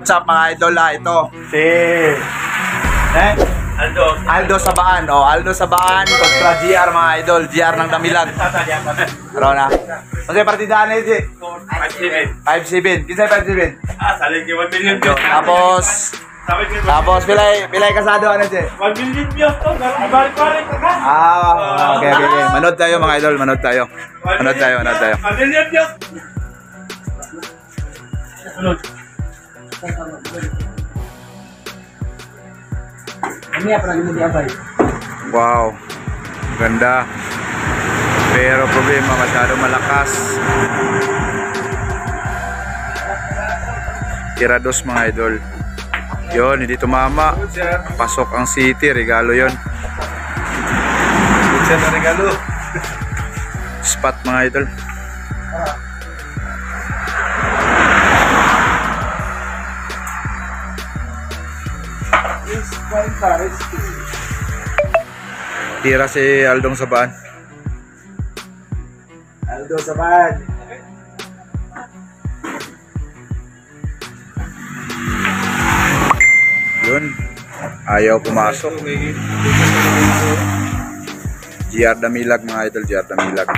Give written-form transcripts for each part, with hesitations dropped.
what's up mga idol ito. Si Aldo Sabaan. Oh, Aldo Sabaan kontra GR mga idol. GR ng Damilag. Araw na. Kasi partidaan na ito. 5-7. Kisay 5-7. Saling 1 million views. Tapos pilay kasado ano siya? 1 million views to. Balik-balik ka. Okay. Manood tayo mga idol, manood tayo. 1 million views. Wow. Ganda. Pero problema masyado malakas. Tira dos mga idol. Yon, hindi tumama. Pasok ang City, regalo yon. Regalo. Spot mga idol. Tira si Aldong Sabaan. Aldo Sabaan. Yun. Ayaw pumasok. GR Damilag mga idol, GR Damilag.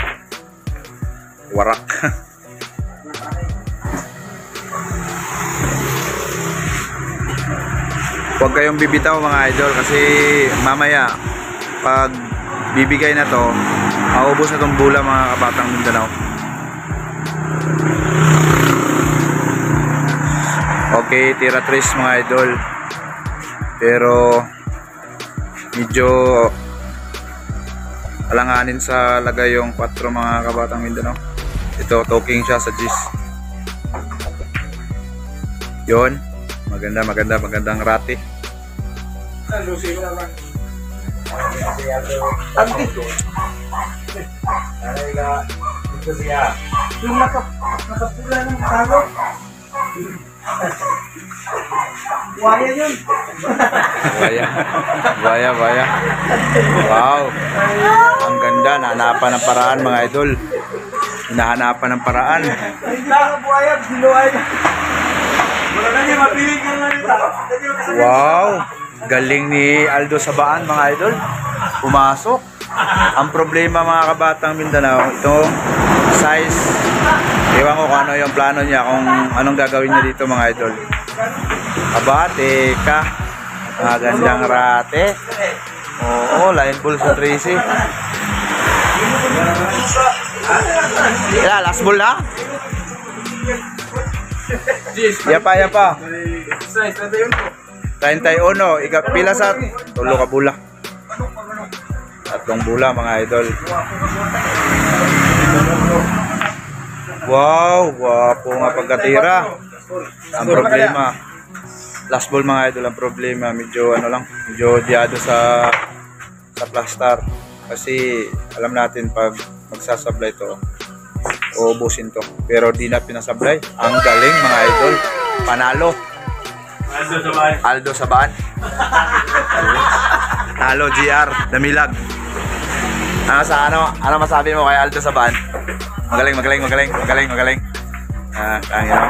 Warak. Huwag kayong bibitaw mga idol kasi mamaya pag bibigay na to, maubos na tong bula mga kabatang Mindanao. Okay, tira 3 mga idol. Pero medyo alanganin sa lagay yung 4 mga kabatang Mindanao. Ito, talking siya sa Gis. Yun. Magandang rati. Yung nakapula ng talo. Waya yun. Waya. Wow. Ang ganda. Nahanapan ng paraan mga idol. Hinahanapan ng paraan. Waya, binuay. Wow. Galing ni Aldo Sabaan mga idol. Pumasok. Ang problema mga kabatang Mindanao, itong size. Ewan ko kung ano yung plano niya, kung anong gagawin niya dito mga idol. Abate ka. Magandang rate. Oo, line ball sa Tracy. Yeah, last ball na. Yapa. 31. Pila sa tulo ka bula. 3 bula mga idol. Wow, wapo nga pagkatira. Ang problema, last ball mga idol, ang problema medyo medyo diado sa plastar. Kasi alam natin pag magsasablay to, uubusin to. Pero di na pinasablay. Ang galing mga idol. Panalo. Aldo Sabaan. Talo GR Damilag. Ano masabi mo kay Aldo Sabaan? Magaling. Tangin mo.